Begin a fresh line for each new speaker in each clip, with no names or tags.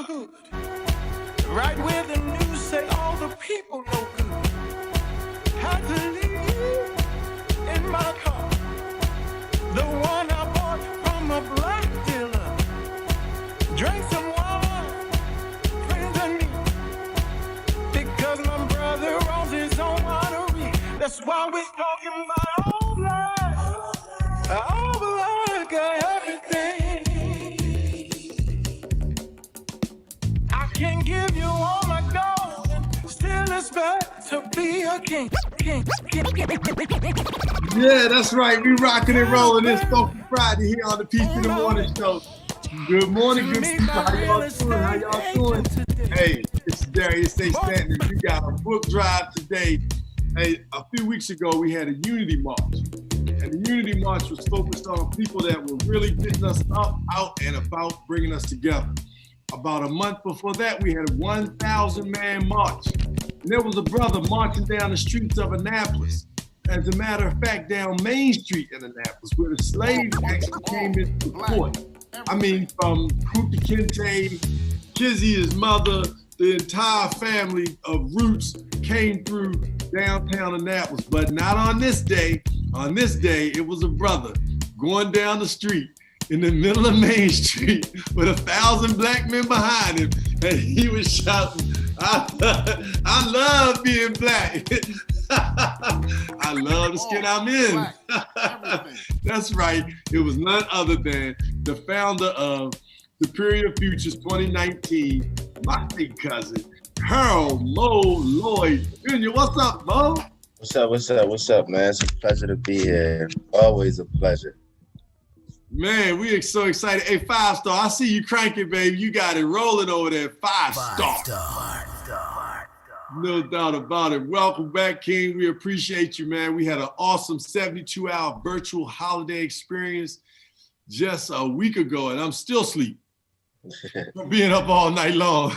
hood. Right where the news say all the people no good. Had to leave in my car, the one I bought from a black dealer. Drank some wine, friends and me, because my brother owns his own winery. That's why we're talking about all life, everything. I can give you all my gold, and still expect to be a king.
Yeah, that's right. We rocking and rolling this Funky Friday here on the Peace in the Morning Show. Good morning, good people. How y'all doing? How y'all doing? Hey, it's Darius A. Stanton. We got a book drive today. Hey, a few weeks ago, we had a Unity March. And the Unity March was focused on people that were really getting us up, out, and about, bringing us together. About a month before that, we had a 1,000-man march. And there was a brother marching down the streets of Annapolis. As a matter of fact, down Main Street in Annapolis, where the slaves actually came into court. I mean, from Kunta Kinte, Kizzy, his mother, the entire family of Roots came through downtown Annapolis. But not on this day. On this day, it was a brother going down the street in the middle of Main Street with 1,000 black men behind him, and he was shouting, I love being black. I love the skin I'm in. That's right. It was none other than the founder of Superior Futures 2019, my big cousin, Harold Mo Lloyd Jr. What's up, Mo?
What's up, man? It's a pleasure to be here. Always a pleasure.
Man, we are so excited. Hey, 5-star, I see you cranking, baby. You got it rolling over there. 5-star. No doubt about it. Welcome back, King. We appreciate you, man. We had an awesome 72-hour virtual holiday experience just a week ago, and I'm still asleep from being up all night long.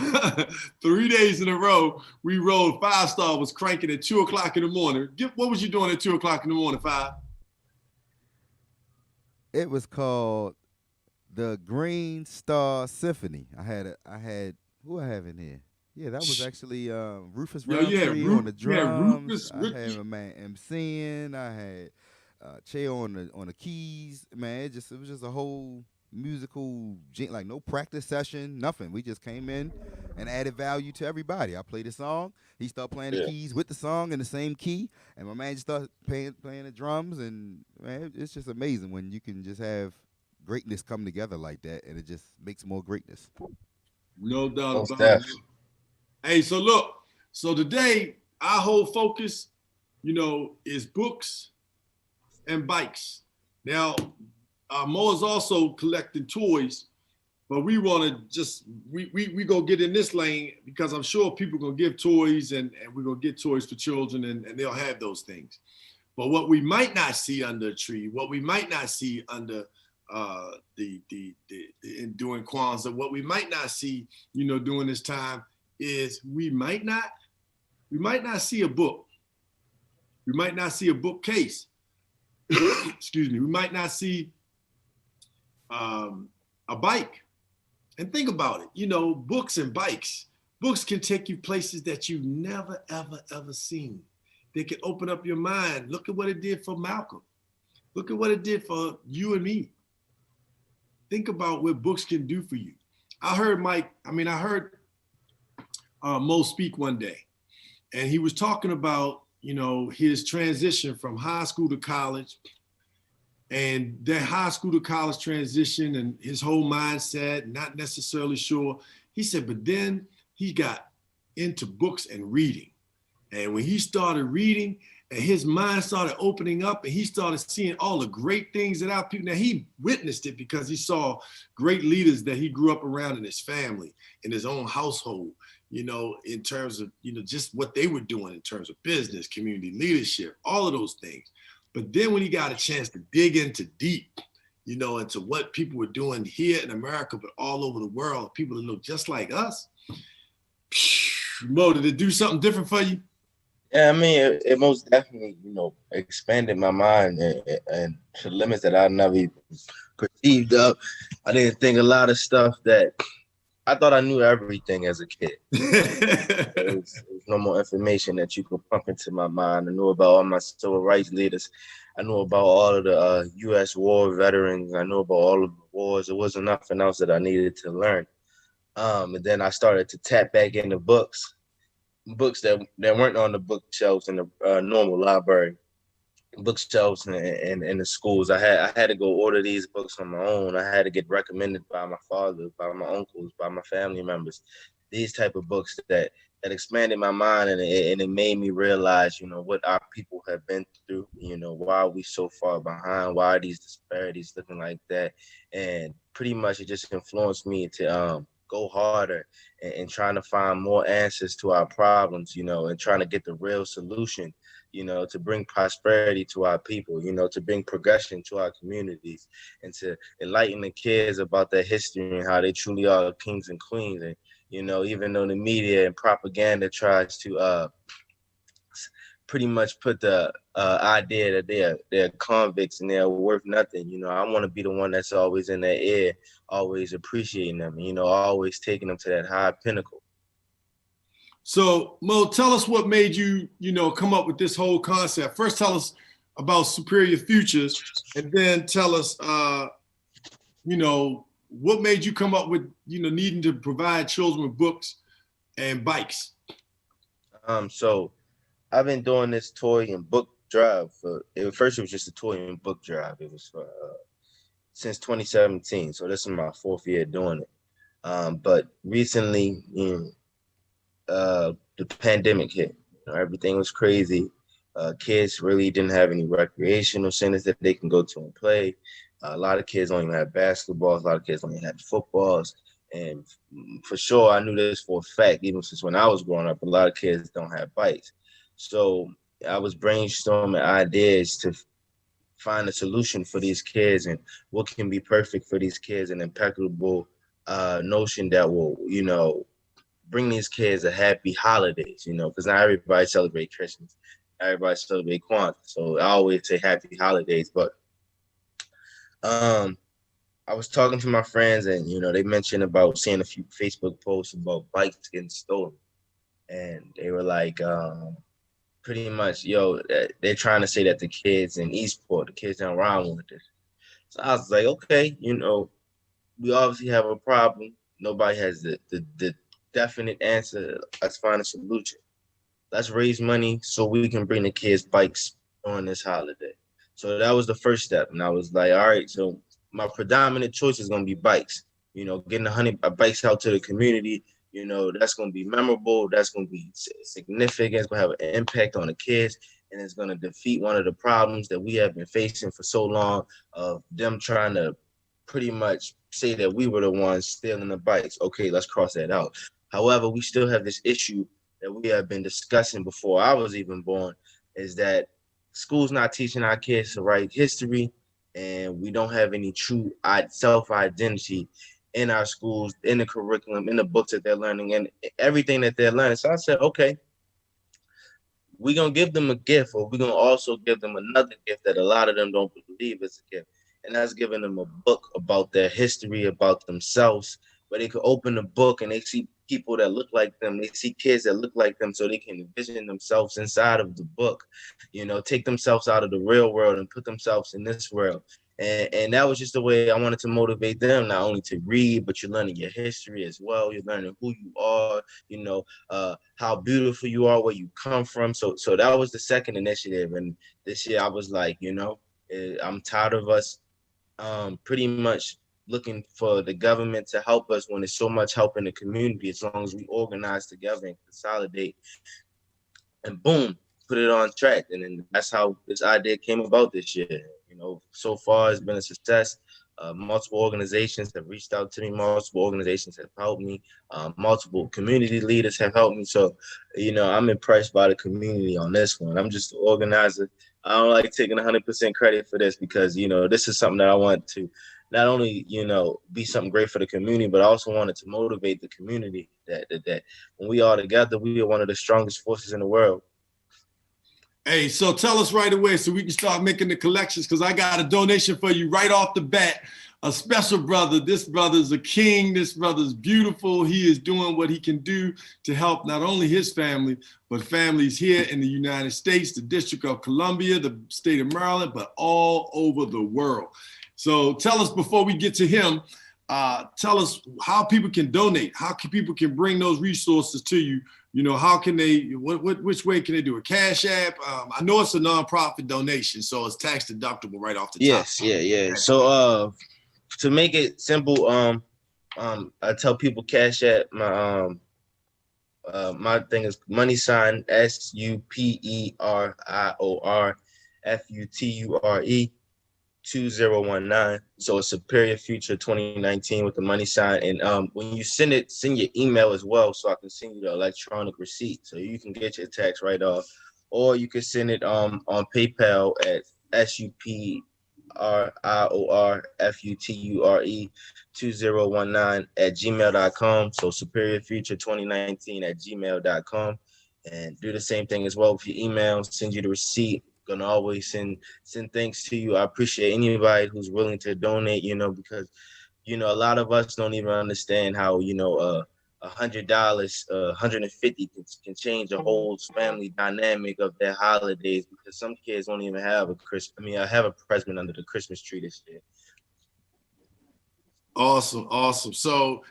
3 days in a row, we rolled. 5-star was cranking at 2 o'clock in the morning. What was you doing at 2 o'clock in the morning, 5?
It was called the Green Star Symphony. I had who I have in here? Yeah, that was actually Rufus Roundtree on the drums. I had my man MCing. I had Che on the keys. Man, it was just a whole musical, like no practice session, nothing. We just came in and added value to everybody. I played a song. He started playing the keys with the song in the same key, and my man just started playing the drums. And man, it's just amazing when you can just have greatness come together like that, and it just makes more greatness.
No doubt about it. Hey, so look, today our whole focus, is books and bikes. Now, Mo is also collecting toys, but we want to just, we go get in this lane because I'm sure people are going to give toys and we're going to get toys for children and they'll have those things. But what we might not see under a tree, what we might not see under during Kwanzaa, what we might not see, during this time is we might not see a book. We might not see a bookcase. Excuse me. We might not see a bike. And think about it, books and bikes. Books can take you places that you've never, ever seen. They can open up your mind. Look at what it did for Malcolm. Look at what it did for you and me. Think about what books can do for you. I heard Mo speak one day, and he was talking about, his transition from high school to college, and that high school to college transition and his whole mindset, not necessarily sure. He said, but then he got into books and reading. And when he started reading and his mind started opening up and he started seeing all the great things that our people, now he witnessed it because he saw great leaders that he grew up around in his family, in his own household, in terms of, just what they were doing in terms of business, community leadership, all of those things. But then when he got a chance to dig into deep, into what people were doing here in America, but all over the world, people that look just like us, Mo, did it do something different for you?
Yeah, I mean, it most definitely, expanded my mind and to limits that I never even perceived of. I didn't think a lot of stuff that I thought I knew everything as a kid. There was no more information that you could pump into my mind. I knew about all my civil rights leaders. I knew about all of the U.S. war veterans. I knew about all of the wars. There wasn't nothing else that I needed to learn. And then I started to tap back into books that weren't on the bookshelves in the normal library. Bookshelves in the schools. I had to go order these books on my own. I had to get recommended by my father, by my uncles, by my family members. These type of books that expanded my mind, and it made me realize, what our people have been through. Why are we so far behind? Why are these disparities looking like that? And pretty much it just influenced me to go harder and trying to find more answers to our problems, and trying to get the real solution, to bring prosperity to our people, to bring progression to our communities, and to enlighten the kids about their history and how they truly are kings and queens. And, even though the media and propaganda tries to pretty much put the idea that they're convicts and they're worth nothing, I want to be the one that's always in their ear, always appreciating them, always taking them to that high pinnacle.
So, Mo, tell us what made you, come up with this whole concept. First, tell us about Superior Futures, and then tell us, what made you come up with, needing to provide children with books and bikes.
So I've been doing this toy and book drive first. It was just a toy and book drive. It was for since 2017. So this is my 4th year doing it. But recently, the pandemic hit. Everything was crazy. Kids really didn't have any recreational centers that they can go to and play. A lot of kids don't even have basketballs. A lot of kids don't even have footballs. And for sure, I knew this for a fact, even since when I was growing up, a lot of kids don't have bikes. So I was brainstorming ideas to find a solution for these kids and what can be perfect for these kids, an impeccable notion that will, bring these kids a happy holidays, because not everybody celebrate Christmas. Everybody celebrate Kwanzaa. So I always say happy holidays. But I was talking to my friends, and, they mentioned about seeing a few Facebook posts about bikes getting stolen. And they were like, pretty much, they're trying to say that the kids in Eastport, the kids down around with this. So I was like, okay, we obviously have a problem. Nobody has the definite answer. Let's find a solution. Let's raise money so we can bring the kids bikes on this holiday. So that was the first step. And I was like, all right, so my predominant choice is going to be bikes. Getting 100 bikes out to the community, that's going to be memorable. That's going to be significant. It's going to have an impact on the kids. And it's going to defeat one of the problems that we have been facing for so long of them trying to pretty much say that we were the ones stealing the bikes. Okay, let's cross that out. However, we still have this issue that we have been discussing before I was even born, is that school's not teaching our kids to write history, and we don't have any true self-identity in our schools, in the curriculum, in the books that they're learning, and everything that they're learning. So I said, okay, we're going to give them a gift, or we're going to also give them another gift that a lot of them don't believe is a gift. And that's giving them a book about their history, about themselves, where they could open the book and they see people that look like them. They see kids that look like them, so they can envision themselves inside of the book, take themselves out of the real world and put themselves in this world. And that was just the way I wanted to motivate them, not only to read, but you're learning your history as well. You're learning who you are, how beautiful you are, where you come from. So that was the second initiative. And this year I was like, I'm tired of us pretty much looking for the government to help us when there's so much help in the community, as long as we organize together and consolidate and boom, put it on track. And then that's how this idea came about this year. So far it's been a success. Multiple organizations have reached out to me. Multiple organizations have helped me. Multiple community leaders have helped me. So, I'm impressed by the community on this one. I'm just an organizer. I don't like taking 100% credit for this because, this is something that I want to not only, be something great for the community, but I also wanted to motivate the community that when we are together, we are one of the strongest forces in the world.
Hey, so tell us right away so we can start making the collections, because I got a donation for you right off the bat. a special brother. This brother's a king. This brother's beautiful. He is doing what he can do to help not only his family, but families here in the United States, the District of Columbia, the state of Maryland, but all over the world. So tell us, before we get to him, tell us how people can donate, how people can bring those resources to you. You know, how can they, which way can they do it? Cash App? I know it's a nonprofit donation, so it's tax deductible right off the top.
Yes, yeah. So to make it simple, I tell people Cash App. My thing is money sign SUPERIORFUTURE 2019. So it's Superior Future 2019 with the money sign. And when you send it, send your email as well, so I can send you the electronic receipt so you can get your tax right off. Or you can send it on PayPal at SUPERIORFUTURE 2019 at gmail.com. So Superior Future 2019 at gmail.com. And do the same thing as well with your email. Send you the receipt. Gonna always send thanks to you. I appreciate anybody who's willing to donate, you know, because, you know, a lot of us don't even understand how, you know, $100, $150 can change a whole family dynamic of their holidays, because some kids don't even have a I have a present under the Christmas tree this year.
Awesome. So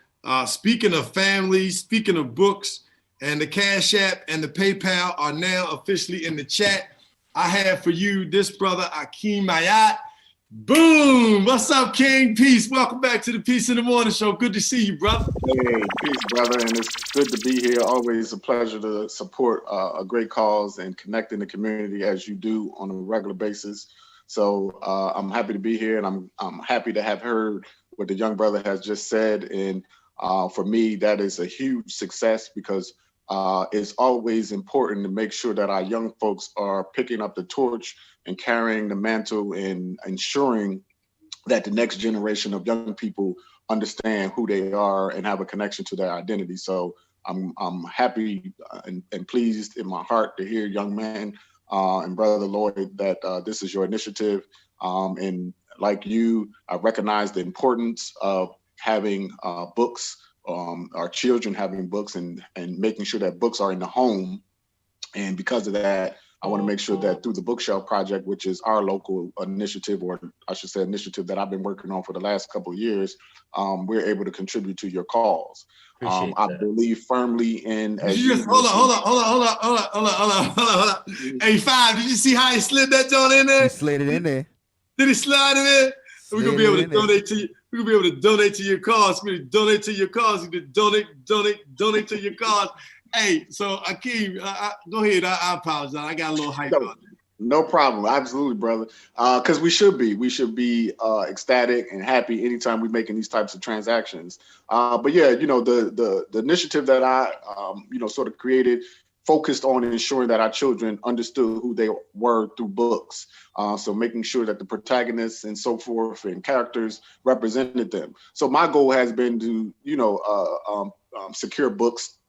speaking of families, speaking of books, and the Cash App and the PayPal are now officially in the chat. I have for you this brother, Akeem Mayat. Boom! What's up, King? Peace. Welcome back to the Peace in the Morning Show. Good to see you, brother.
Hey, peace, brother. And it's good to be here. Always a pleasure to support a great cause and connect in the community as you do on a regular basis. So I'm happy to be here, and I'm happy to have heard what the young brother has just said. And for me, that is a huge success, because it's always important to make sure that our young folks are picking up the torch and carrying the mantle and ensuring that the next generation of young people understand who they are and have a connection to their identity. So I'm happy and pleased in my heart to hear, young man and brother Lloyd, that this is your initiative. And like you, I recognize the importance of having books, our children having books, and making sure that books are in the home. And because of that, I want to make sure that through the Bookshelf Project, which is our local initiative, or I should say initiative that I've been working on for the last couple of years, we're able to contribute to your cause. I believe firmly in.
Hold on. Hey, Five, did you see how he slid that joint in there?
He slid it in there.
Did he slide it in? We're gonna be able to donate to you. We're gonna be able to donate to your cause. We're gonna donate to your cause. You can donate to your cause. Hey, so Akeem, go ahead. I apologize. I got a little hype on it.
No problem. Absolutely, brother. Because we should be ecstatic and happy anytime we're making these types of transactions. But yeah, you know, the initiative that I sort of created focused on ensuring that our children understood who they were through books. So making sure that the protagonists and so forth and characters represented them. So my goal has been to, secure books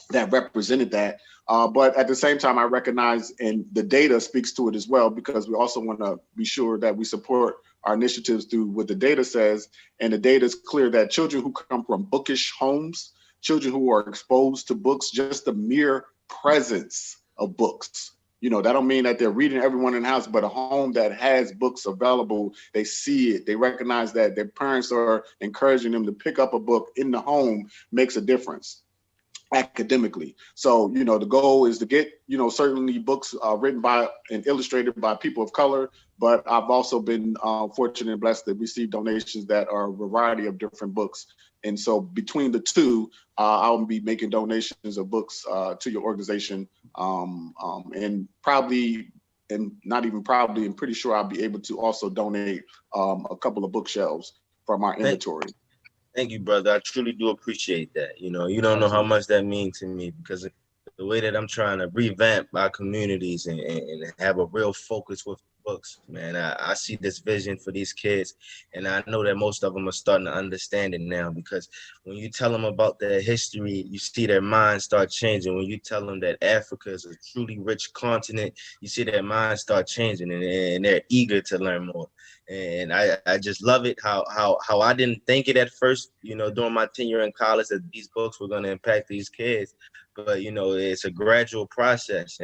that represented that. But at the same time, I recognize, and the data speaks to it as well, because we also want to be sure that we support our initiatives through what the data says. And the data is clear that children who come from bookish homes, children who are exposed to books, just the mere presence of books. You know, that don't mean that they're reading everyone in the house, but a home that has books available, they see it, they recognize that their parents are encouraging them to pick up a book in the home, makes a difference academically. So, you know, the goal is to get, certainly books written by and illustrated by people of color, but I've also been fortunate and blessed to receive donations that are a variety of different books. And so between the two, I'll be making donations of books to your organization, and probably, and not even probably, I'm pretty sure I'll be able to also donate a couple of bookshelves from our inventory.
Thank you, brother. I truly do appreciate that. You don't know how much that means to me, because the way that I'm trying to revamp our communities and have a real focus with books, man. I see this vision for these kids, and I know that most of them are starting to understand it now, because when you tell them about their history, you see their minds start changing. When you tell them that Africa is a truly rich continent, you see their minds start changing, and they're eager to learn more. And I just love it how I didn't think it at first, during my tenure in college, that these books were going to impact these kids. But, it's a gradual process.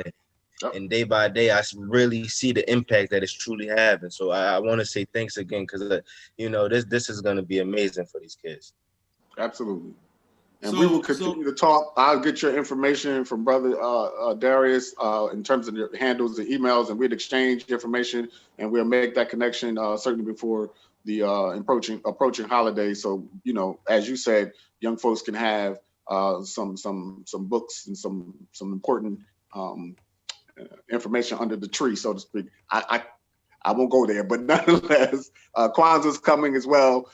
And day by day, I really see the impact that it's truly having. So I want to say thanks again, because, this is going to be amazing for these kids.
Absolutely. And we will continue to talk. I'll get your information from Brother Darius in terms of the handles and emails, and we'll exchange information, and we'll make that connection certainly before the approaching holiday. So, as you said, young folks can have some books and some important information under the tree, so to speak. I won't go there, but nonetheless, Kwanzaa's coming as well.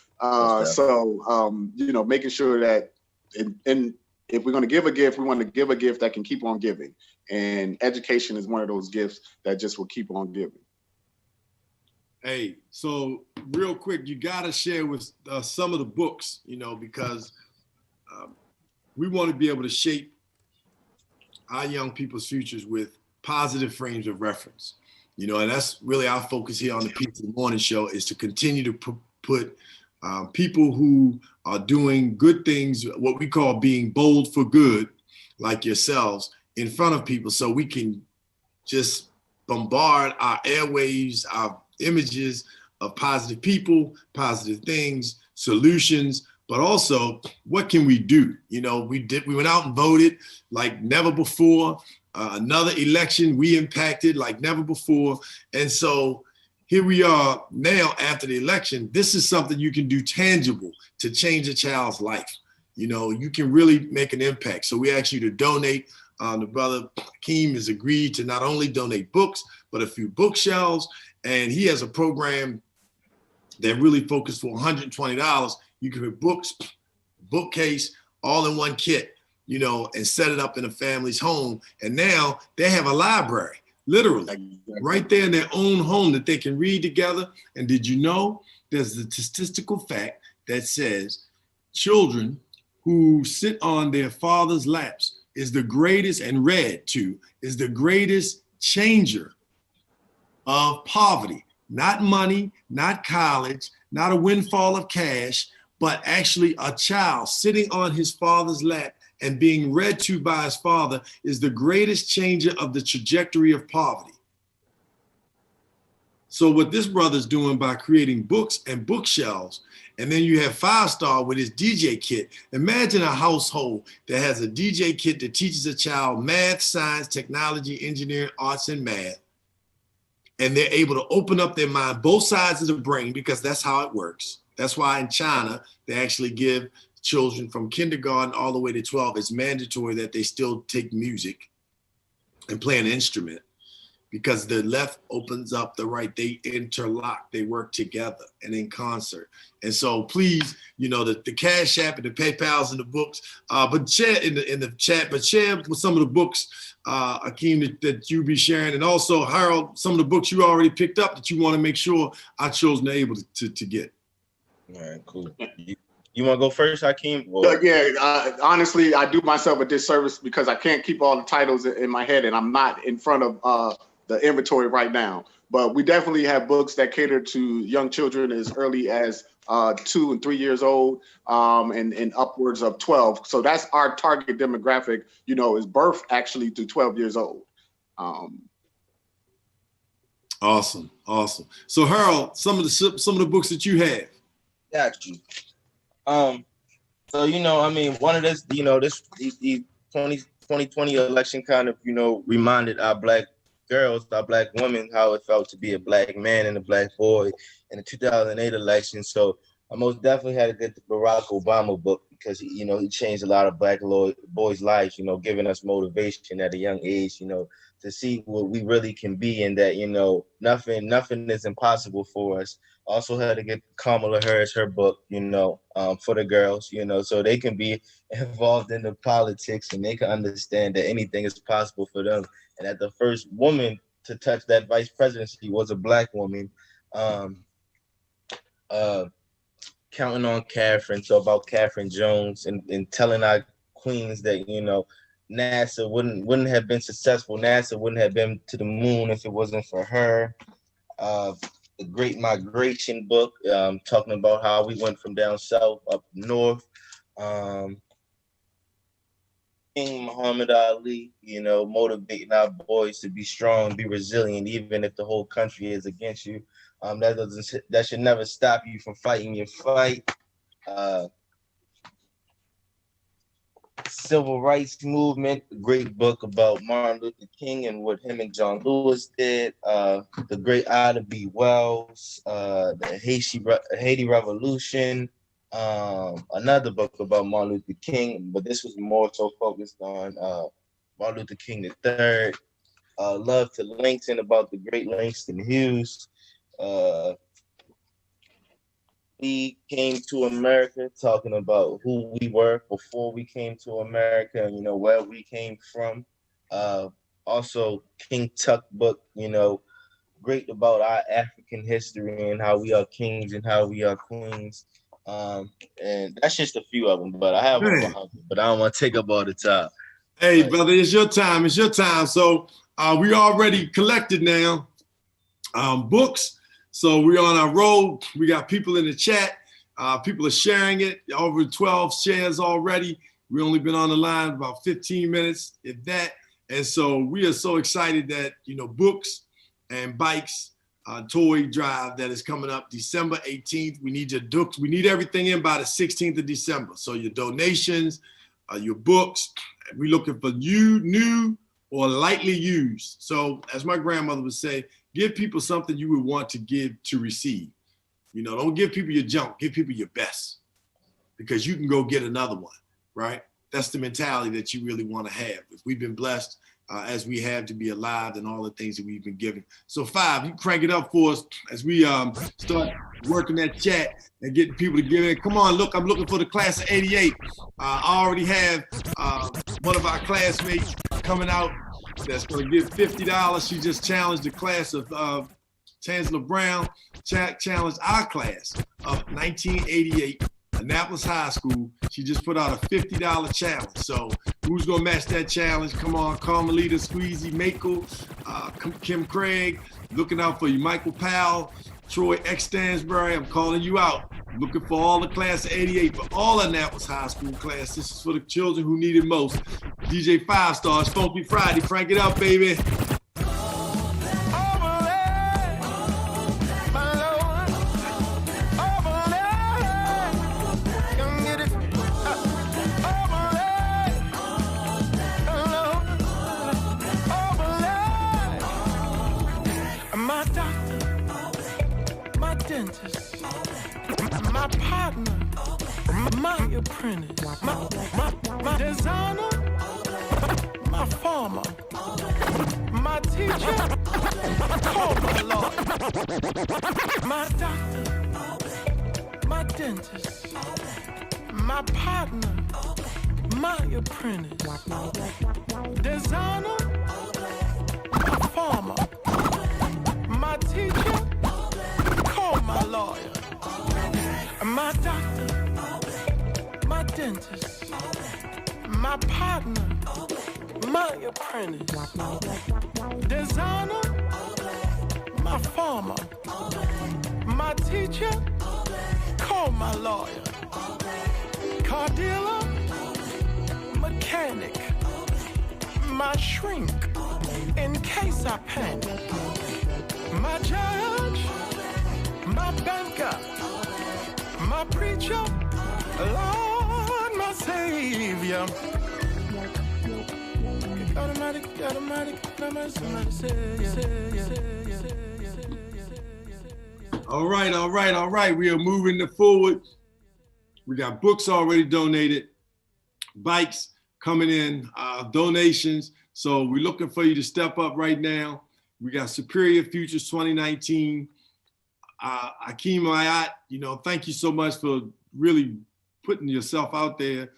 Making sure that, and if we're going to give a gift, we want to give a gift that can keep on giving. And education is one of those gifts that just will keep on giving.
Hey, so real quick, you got to share with some of the books, because we want to be able to shape our young people's futures with positive frames of reference, and that's really our focus here on the Peace in the Morning Show, is to continue to put people who are doing good things, what we call being bold for good, like yourselves, in front of people, so we can just bombard our airwaves, our images of positive people, positive things, solutions, but also what can we do? We went out and voted like never before. Another election we impacted like never before. And so here we are now after the election. This is something you can do tangible to change a child's life. You can really make an impact. So we ask you to donate. The brother Hakeem has agreed to not only donate books, but a few bookshelves. And he has a program that really focused for $120. You can put books, bookcase, all in one kit, and set it up in a family's home. And now they have a library, literally, right there in their own home that they can read together. And did you know there's a statistical fact that says children who sit on their father's laps is the greatest, and read to, is the greatest changer of poverty. Not money, not college, not a windfall of cash, but actually a child sitting on his father's lap and being read to by his father is the greatest changer of the trajectory of poverty. So what this brother's doing by creating books and bookshelves, and then you have Five Star with his DJ kit. Imagine a household that has a DJ kit that teaches a child math, science, technology, engineering, arts, and math. And they're able to open up their mind, both sides of the brain, because that's how it works. That's why in China, they actually give children from kindergarten all the way to 12, it's mandatory that they still take music and play an instrument, because the left opens up the right. They interlock, they work together and in concert. And so please, the Cash App and the PayPal's and the books, but share in the chat, but share with some of the books, Hakeem, that you be sharing. And also, Harold, some of the books you already picked up that you want to make sure our children are able to get.
All right, cool. You want to go first, Hakeem?
Honestly, I do myself a disservice because I can't keep all the titles in my head, and I'm not in front of the inventory right now. But we definitely have books that cater to young children as early as 2 and 3 years old, and upwards of 12. So that's our target demographic, is birth actually to 12 years old.
Awesome. So Harold, some of the books that you have.
Got you. One of this, the 2020 election kind of, reminded our black girls, our black women, how it felt to be a black man and a black boy in the 2008 election. So I most definitely had to get the Barack Obama book, because he changed a lot of black boys' lives, giving us motivation at a young age, to see what we really can be, and that, nothing is impossible for us. Also had to get Kamala Harris her book, for the girls, so they can be involved in the politics and they can understand that anything is possible for them. And that the first woman to touch that vice presidency was a black woman. Counting on Catherine, so about Catherine Jones and telling our queens that, you know, NASA wouldn't have been successful. NASA wouldn't have been to the moon if it wasn't for her. The Great Migration book, talking about how we went from down south up north. King Muhammad Ali, you know, motivating our boys to be strong, be resilient, even if the whole country is against you. That should never stop you from fighting your fight. Civil rights movement, great book about Martin Luther King and what him and John Lewis did. The Great Ida B. Wells, the Haiti Revolution. Another book about Martin Luther King, but this was more so focused on Martin Luther King III. Love to Langston, about the great Langston Hughes. We came to America, talking about who we were before we came to America, and, you know, where we came from. Also, King Tut book, you know, great about our African history and how we are kings and how we are queens. And that's just a few of them, but I have over 100, but I don't want to take up all the time.
Hey, brother, it's your time. It's your time. So we already collected now books. So we're on our road. We got people in the chat. People are sharing it. Over 12 shares already. We only been on the line about 15 minutes, if that. And so we are so excited that, you know, books and bikes toy drive that is coming up December 18th. We need your books. We need everything in by the 16th of December. So your donations, your books. We're looking for new or lightly used. So as my grandmother would say, give people something you would want to give to receive. You know, don't give people your junk, give people your best, because you can go get another one, right? That's the mentality that you really want to have. If we've been blessed as we have to be alive and all the things that we've been given. So 5, you crank it up for us as we start working that chat and getting people to give in. Come on, look, I'm looking for the class of 88. I already have one of our classmates coming out that's going to give $50. She just challenged the class of Chancellor Brown, challenged our class of 1988. Annapolis High School. She just put out a $50 challenge. So who's gonna match that challenge? Come on, Carmelita, Squeezy, Mako, Kim Craig, looking out for you. Michael Powell, Troy X Stansbury, I'm calling you out. Looking for all the class of 88, for all Annapolis High School class. This is for the children who need it most. DJ 5 Stars, Funky Friday, crank it up, baby.
My partner, my apprentice, my designer, my farmer, my teacher, call my lawyer, my doctor, my dentist, my partner, my apprentice, designer, my farmer, my teacher, call my lawyer. My doctor, my dentist, my partner, my apprentice, designer, my farmer, my teacher, call my lawyer, car dealer, mechanic, my shrink, in case I panic, my judge, my banker, my preacher, Lord, my Savior.
All right. We are moving forward. We got books already donated, bikes coming in, donations. So we're looking for you to step up right now. We got Superior Futures 2019. Akeem Ayat, you know, thank you so much for really putting yourself out there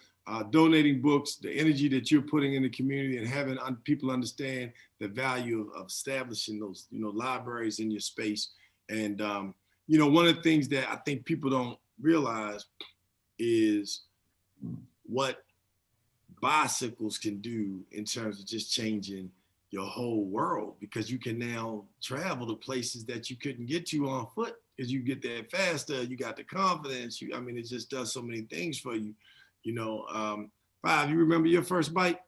donating books, the energy that you're putting in the community, and having people understand the value of establishing those, libraries in your space. And, one of the things that I think people don't realize is what bicycles can do in terms of just changing your whole world, because you can now travel to places that you couldn't get to on foot, because you get there faster, you got the confidence, it just does so many things for you. Five, you remember your first bike?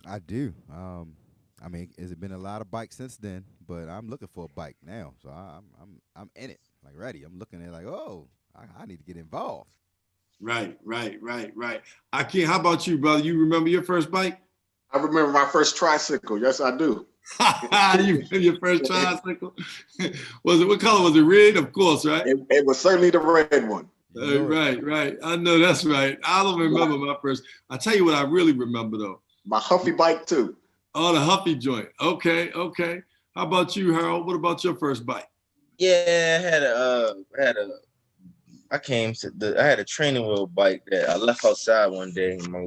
I do. Has it been a lot of bikes since then? But I'm looking for a bike now, so I'm in it, like ready. I'm looking at it like, oh, I need to get involved.
Right. Akeem, how about you, brother? You remember your first bike?
I remember my first tricycle. Yes, I do.
You remember your first tricycle? What color was it? Red, of course, right?
It was certainly the red one.
Right. I know that's right. I don't remember my first. I'll tell you what I really remember though.
My Huffy bike too.
Oh, the Huffy joint. Okay. How about you, Harold? What about your first bike?
Yeah, I had a training wheel bike that I left outside one day. My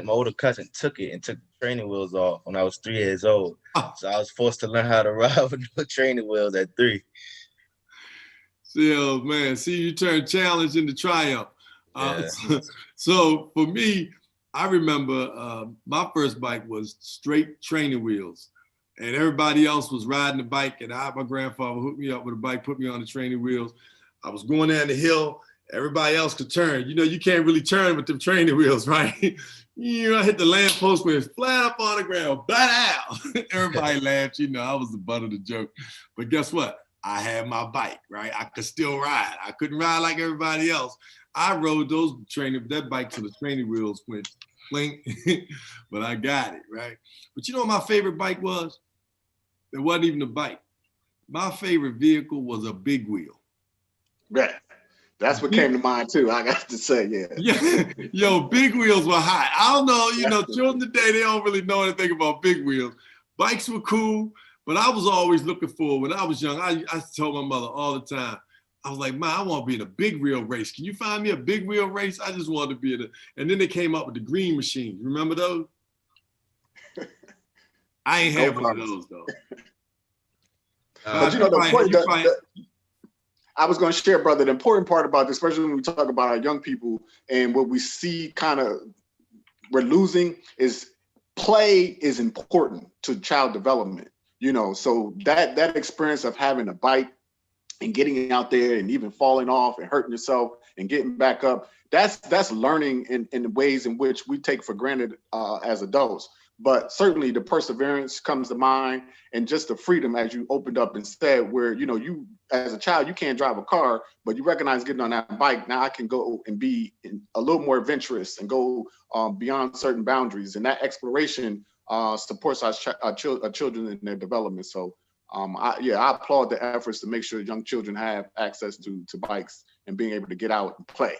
older cousin took it and took the training wheels off when I was 3 years old. So I was forced to learn how to ride with no training wheels at 3.
See, you turned challenge into triumph. So for me, I remember my first bike was straight training wheels, and everybody else was riding the bike, and my grandfather hooked me up with a bike, put me on the training wheels. I was going down the hill. Everybody else could turn. You can't really turn with them training wheels, right? I hit the lamppost when it's flat up on the ground, flat out. Everybody laughed. I was the butt of the joke. But guess what? I had my bike, right? I could still ride. I couldn't ride like everybody else. I rode that bike till the training wheels went blink, but I got it, right? But you know what my favorite bike was? It wasn't even a bike. My favorite vehicle was a big wheel.
Right. That's what came to mind too. I got to say, yeah.
Yo, big wheels were hot. I don't know, children today, they don't really know anything about big wheels. Bikes were cool, but I was always looking for, when I was young, I told my mother all the time, I was like, Ma, I want to be in a big wheel race. Can you find me a big wheel race? I just wanted to be in it. And then they came up with the green machine. Remember those? I ain't have one of those though.
But I was going to share, brother, the important part about this, especially when we talk about our young people and what we see we're losing, is play is important to child development. So that experience of having a bike and getting out there and even falling off and hurting yourself and getting back up, that's learning in the ways in which we take for granted as adults. But certainly the perseverance comes to mind, and just the freedom, as you opened up and said, where, you as a child, you can't drive a car, but you recognize getting on that bike. Now I can go and be a little more adventurous and go beyond certain boundaries. And that exploration supports our children in their development. So I applaud the efforts to make sure young children have access to bikes and being able to get out and play.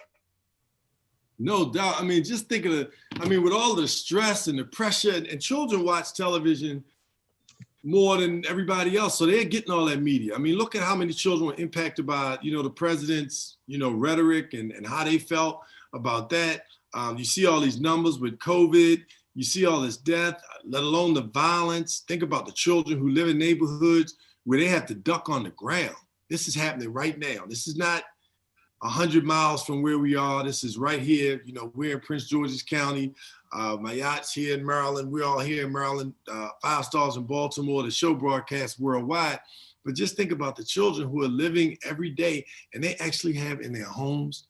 No doubt. Just think of with all the stress and the pressure, and children watch television more than everybody else. So they're getting all that media. Look at how many children were impacted by, the president's, rhetoric and how they felt about that. You see all these numbers with COVID. You see all this death, let alone the violence. Think about the children who live in neighborhoods where they have to duck on the ground. This is happening right now. This is not 100 miles from where we are. This is right here. We're in Prince George's County. My yacht's here in Maryland. We're all here in Maryland. 5 Stars in Baltimore. The show broadcasts worldwide. But just think about the children who are living every day, and they actually have in their homes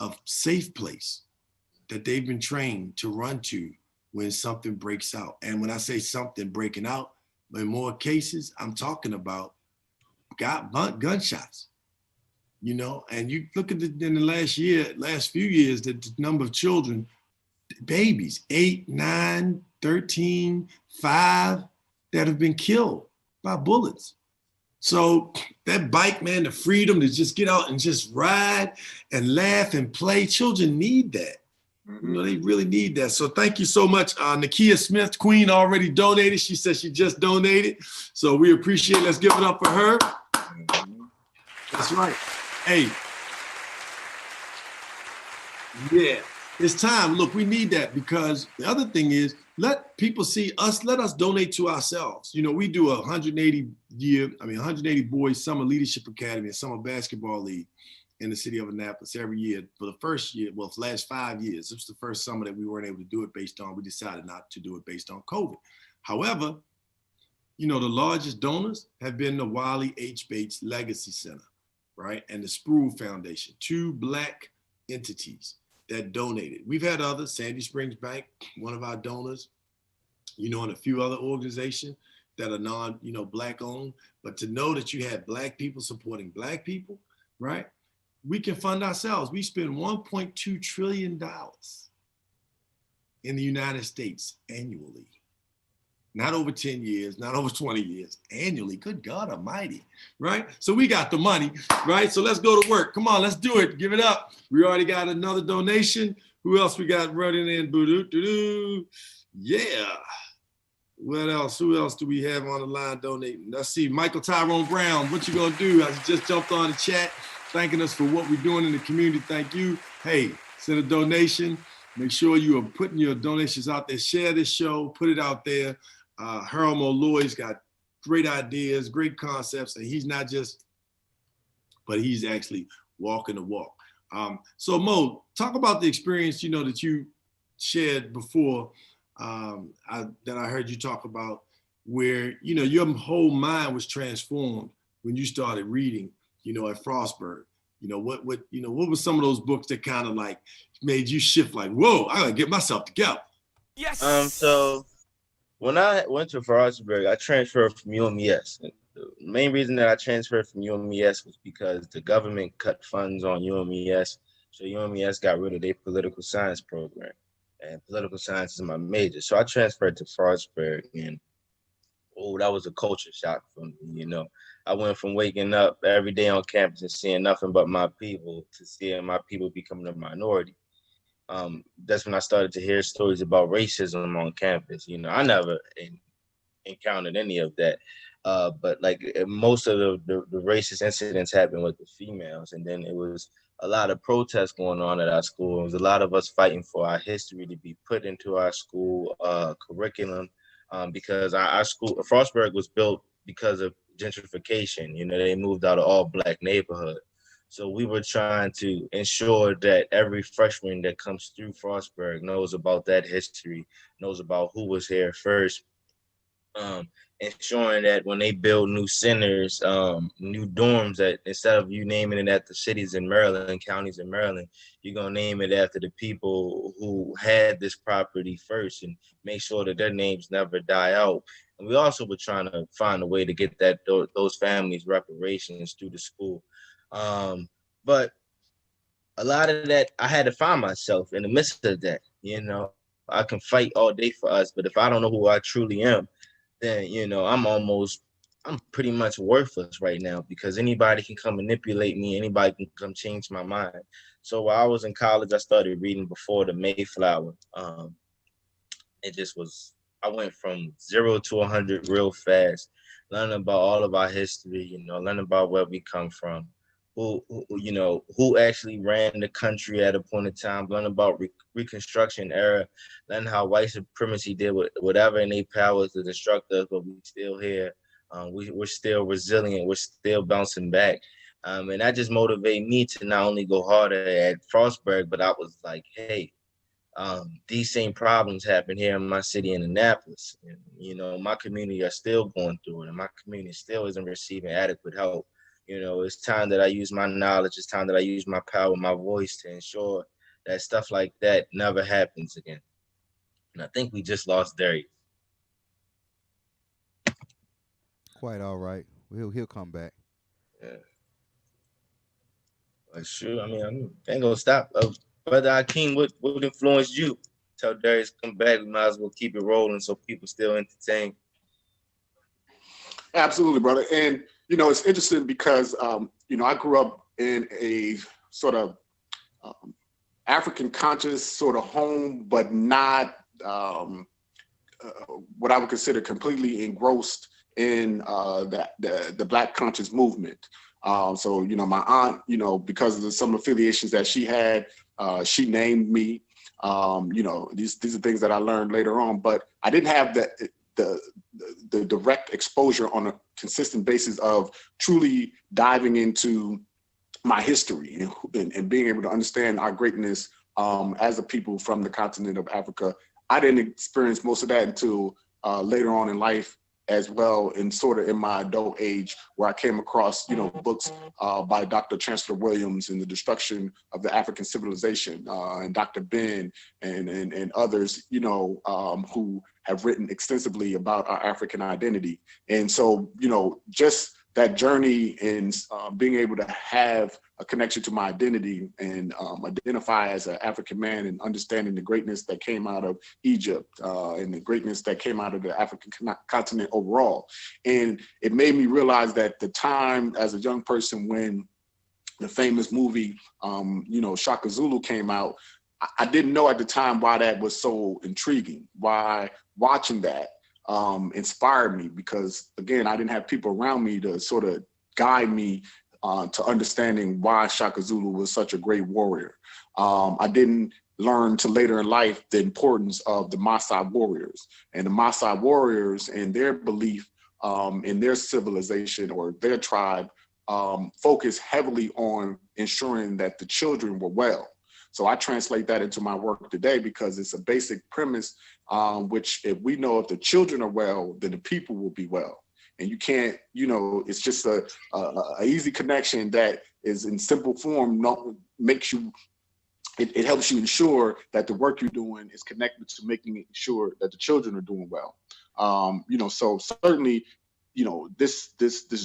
a safe place that they've been trained to run to when something breaks out. And when I say something breaking out, in more cases, I'm talking about gunshots. And you look at in the last few years, the number of children, babies, 8, 9, 13, 5, that have been killed by bullets. So that bike, man, the freedom to just get out and just ride and laugh and play, children need that. They really need that. So thank you so much. Nakia Smith, Queen, already donated. She said she just donated. So we appreciate it. Let's give it up for her. That's right. Hey. Yeah. it's time. Look, we need that, because the other thing is, let people see us, let us donate to ourselves. You know, we do 180 boys summer leadership academy and summer basketball league in the city of Annapolis every year. For the first year, well, for the last 5 years, this was the first summer that we weren't able to do it based on, we decided not to do it based on COVID. However, you know, the largest donors have been the Wiley H. Bates Legacy Center, right? And the Sproul Foundation, 2 Black entities that donated. We've had others, Sandy Springs Bank, one of our donors, you know, and a few other organizations that are non, you know, Black owned. But to know that you had Black people supporting Black people, right? We can fund ourselves. We spend $1.2 trillion in the United States annually. Not over 10 years, not over 20 years, annually. Good God Almighty, right? So we got the money, right? So let's go to work. Come on, let's do it. Give it up. We already got another donation. Who else we got running in? Boo-doo-doo-doo. Yeah. What else? Who else do we have on the line donating? Let's see. Michael Tyrone Brown, what you gonna do? I just jumped on the chat, thanking us for what we're doing in the community. Thank you. Hey, send a donation. Make sure you are putting your donations out there. Share this show, put it out there. Harold Molloy's got great ideas, great concepts, and he's not just, but he's actually walking the walk. So Mo, talk about the experience, you know, that you shared before, that I heard you talk about, where, you know, your whole mind was transformed when you started reading, you know, at Frostburg. You know, what were some of those books that kind of like made you shift, like, whoa, I gotta get myself together?
Yes. So when I went to Frostburg, I transferred from UMES. The main reason that I transferred from UMES was because the government cut funds on UMES. So UMES got rid of their political science program, and political science is my major. So I transferred to Frostburg, and that was a culture shock for me. You know, I went from waking up every day on campus and seeing nothing but my people to seeing my people becoming a minority. That's when I started to hear stories about racism on campus. You know, I never encountered any of that. But like most of the racist incidents happened with the females. And then it was a lot of protests going on at our school. It was a lot of us fighting for our history to be put into our school curriculum, because our school, Frostburg, was built because of gentrification. You know, they moved out of all Black neighborhood. So we were trying to ensure that every freshman that comes through Frostburg knows about that history, knows about who was here first, ensuring that when they build new centers, new dorms, that instead of you naming it after cities in Maryland, counties in Maryland, you're going to name it after the people who had this property first and make sure that their names never die out. And we also were trying to find a way to get those families reparations through the school. But a lot of that, I had to find myself in the midst of that. You know, I can fight all day for us, but if I don't know who I truly am, then, you know, I'm pretty much worthless right now, because anybody can come manipulate me. Anybody can come change my mind. So while I was in college, I started reading Before the Mayflower. It just was, I went from 0 to 100 real fast, learning about all of our history, you know, learning about where we come from. Who actually ran the country at a point in time, learn about Reconstruction era, learn how white supremacy did whatever in their powers to destruct us, but we're still here. We're still resilient. We're still bouncing back. And that just motivated me to not only go harder at Frostburg, but I was like, hey, these same problems happen here in my city in Annapolis. And, you know, my community are still going through it, and my community still isn't receiving adequate help. You know, it's time that I use my knowledge. It's time that I use my power, my voice to ensure that stuff like that never happens again. And I think we just lost Darius.
Quite all right. He'll come back.
Yeah. But sure, I mean, I ain't gonna stop. Brother Akeem, what influenced you? Tell Darius come back. We might as well keep it rolling so people still entertained.
Absolutely, brother. And you know, it's interesting because, you know, I grew up in a sort of African conscious sort of home, but not what I would consider completely engrossed in the Black conscious movement. So, you know, my aunt, you know, because of some affiliations that she had, she named me. You know, these are things that I learned later on, but I didn't have the direct exposure on a consistent basis of truly diving into my history and being able to understand our greatness as a people from the continent of Africa. I didn't experience most of that until later on in life as well, and sort of in my adult age, where I came across, you know, books by Dr. Chancellor Williams and the destruction of the African civilization, and Dr. Ben and others, you know, who have written extensively about our African identity. And so, you know, just that journey and being able to have a connection to my identity and identify as an African man and understanding the greatness that came out of Egypt and the greatness that came out of the African continent overall. And it made me realize that the time as a young person when the famous movie, you know, Shaka Zulu came out, I didn't know at the time why that was so intriguing, why watching that inspired me, because again, I didn't have people around me to sort of guide me to understanding why Shaka Zulu was such a great warrior. I didn't learn till later in life the importance of the Maasai warriors, and the Maasai warriors and their belief in their civilization or their tribe focus heavily on ensuring that the children were well. So I translate that into my work today because it's a basic premise, which if we know if the children are well, then the people will be well. And you can't, you know, it's just a easy connection that is in simple form, makes you, it helps you ensure that the work you're doing is connected to making sure that the children are doing well. You know, so certainly, you know, this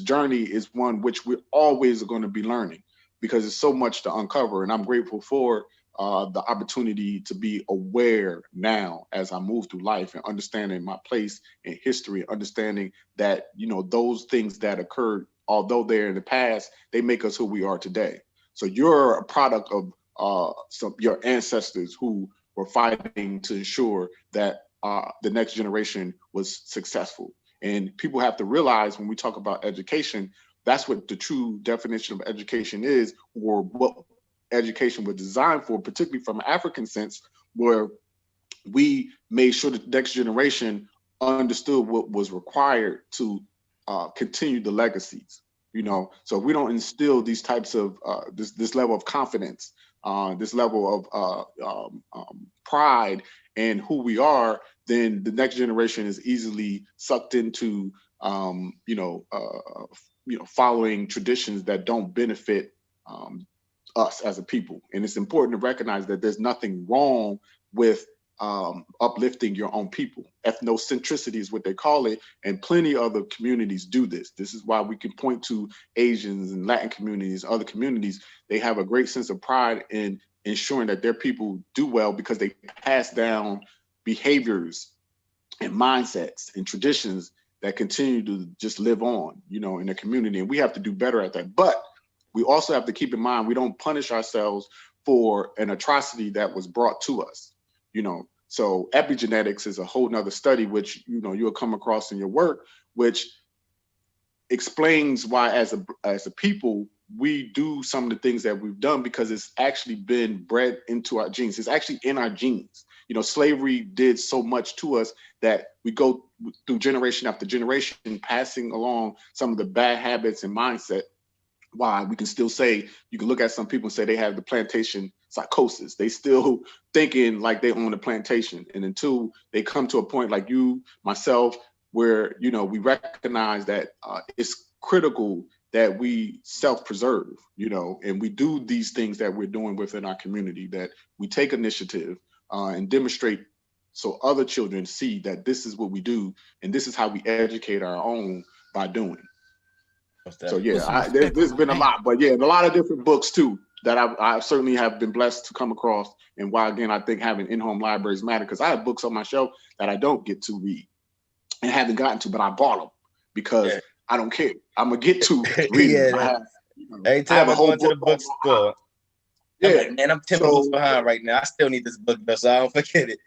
journey is one which we always are going to be learning because there's so much to uncover. And I'm grateful for the opportunity to be aware now as I move through life and understanding my place in history, understanding that, you know, those things that occurred, although they're in the past, they make us who we are today. So you're a product of your ancestors who were fighting to ensure that the next generation was successful. And people have to realize when we talk about education, that's what the true definition of education is, or what education was designed for, particularly from an African sense, where we made sure that the next generation understood what was required to continue the legacies. You know, so if we don't instill these types of this level of confidence, this level of pride in who we are, then the next generation is easily sucked into following traditions that don't benefit us as a people. And it's important to recognize that there's nothing wrong with uplifting your own people. Ethnocentricity is what they call it, and plenty of other communities do this. This is why we can point to Asians and Latin communities, other communities. They have a great sense of pride in ensuring that their people do well because they pass down behaviors and mindsets and traditions that continue to just live on, you know, in the community. And we have to do better at that. But we also have to keep in mind, we don't punish ourselves for an atrocity that was brought to us, you know. So epigenetics is a whole nother study, which, you know, you'll come across in your work, which explains why as a people, we do some of the things that we've done because it's actually been bred into our genes. It's actually in our genes. You know, slavery did so much to us that we go through generation after generation, passing along some of the bad habits and mindset. Why we can still say, you can look at some people and say they have the plantation psychosis. They still thinking like they own a plantation. And until they come to a point like you, myself, where, you know, we recognize that it's critical that we self-preserve, you know, and we do these things that we're doing within our community, that we take initiative and demonstrate so other children see that this is what we do and this is how we educate our own by doing. So yeah, there's been a lot, but yeah, a lot of different books too that I certainly have been blessed to come across, and why again I think having in-home libraries matter, because I have books on my shelf that I don't get to read and haven't gotten to, but I bought them because I don't care. I'm gonna get to read them.
Every time I go into the bookstore, and I'm 10 books behind right now. I still need this book though, so I don't forget it.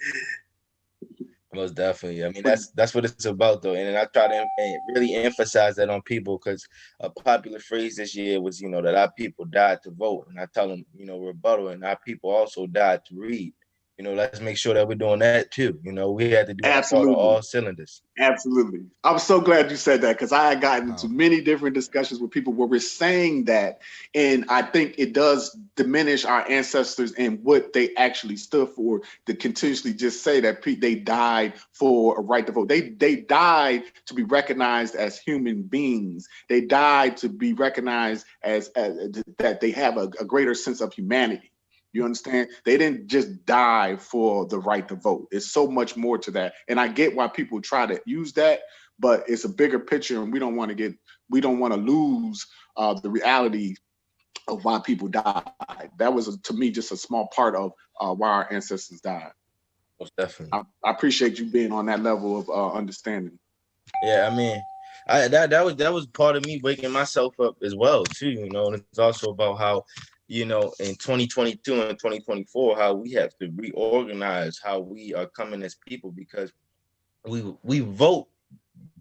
Most definitely. I mean, that's what it's about, though. And I try to really emphasize that on people, because a popular phrase this year was, you know, that our people died to vote. And I tell them, you know, rebuttal, and our people also died to read. let's make sure that we're doing that too. We had to do our part on all cylinders.
Absolutely. I'm so glad you said that, because I had gotten into many different discussions with people where we're saying that, and I think it does diminish our ancestors and what they actually stood for, to continuously just say that they died for a right to vote. They died to be recognized as human beings. They died to be recognized as that they have a greater sense of humanity. You understand? They didn't just die for the right to vote. There's so much more to that. And I get why people try to use that, but it's a bigger picture, and we don't want to lose the reality of why people died. That was, to me, just a small part of why our ancestors died.
Most definitely.
I appreciate you being on that level of understanding.
Yeah, I mean, that was part of me waking myself up as well too. And it's also about how, in 2022 and 2024, how we have to reorganize how we are coming as people, because we vote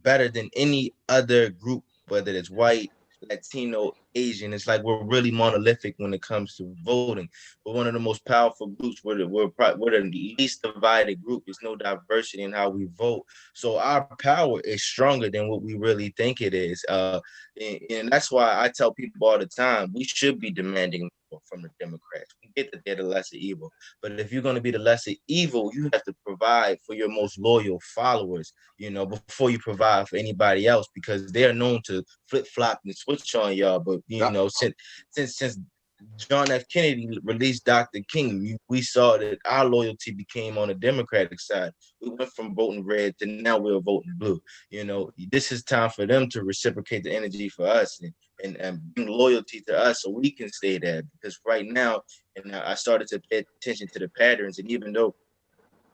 better than any other group, whether it's white, Latino, Asian. It's like we're really monolithic when it comes to voting. We're one of the most powerful groups. We're the least divided group. There's no diversity in how we vote. So our power is stronger than what we really think it is. And that's why I tell people all the time, we should be demanding more from the Democrats. We get that they're the lesser evil. But if you're going to be the lesser evil, you have to provide for your most loyal followers, before you provide for anybody else, because they're known to flip-flop and switch on y'all. But, since John F. Kennedy released Dr. King, we saw that our loyalty became on the Democratic side. We went from voting red to now we're voting blue. This is time for them to reciprocate the energy for us and bring loyalty to us, so we can stay there. Because right now, and I started to pay attention to the patterns, and even though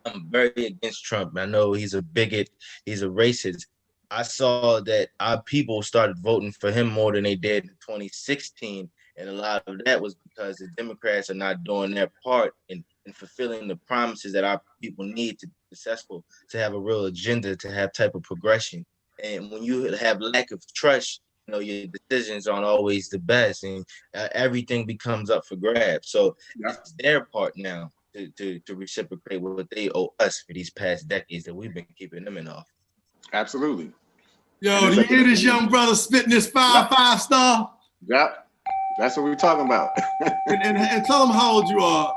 I'm very against Trump, I know he's a bigot, he's a racist, I saw that our people started voting for him more than they did in 2016. And a lot of that was because the Democrats are not doing their part in fulfilling the promises that our people need to be successful, to have a real agenda, to have type of progression. And when you have lack of trust, your decisions aren't always the best, and everything becomes up for grabs. So it's their part now to reciprocate what they owe us for these past decades that we've been keeping them in office.
Absolutely.
Yo, do you hear this young brother spitting this five star?
Yep. That's what we're talking about.
and tell them how old you are,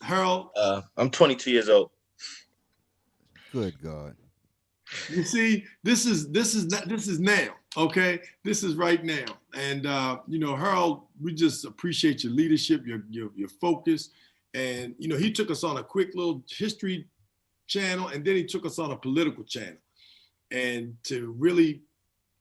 Harold.
I'm 22 years old.
Good God.
You see, this is now, okay? This is right now. And Harold, we just appreciate your leadership, your focus. And he took us on a quick little history channel, and then he took us on a political channel. And to really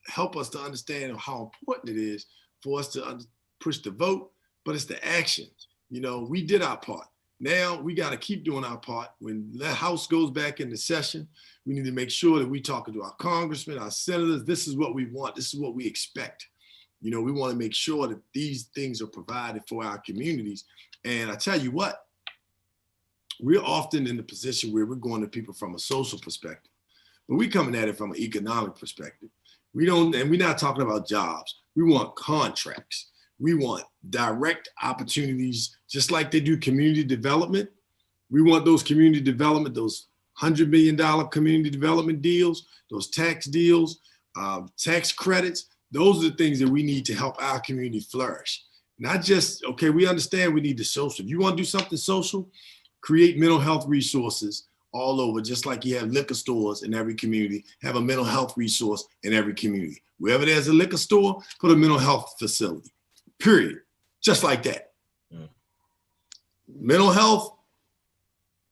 help us to understand how important it is for us to push the vote, but it's the actions. We did our part. Now we got to keep doing our part. When the House goes back into session, we need to make sure that we talking to our congressmen, our senators. This is what we want. This is what we expect. We want to make sure that these things are provided for our communities. And I tell you what, we're often in the position where we're going to people from a social perspective, but we're coming at it from an economic perspective. And we're not talking about jobs. We want contracts. We want direct opportunities, just like they do community development. We want those community development, those $100 million community development deals, those tax deals, tax credits. Those are the things that we need to help our community flourish. Not just, okay, we understand we need the social. If you want to do something social, create mental health resources all over, just like you have liquor stores in every community, have a mental health resource in every community. Wherever there's a liquor store, put a mental health facility. Period. Just like that. Mental health,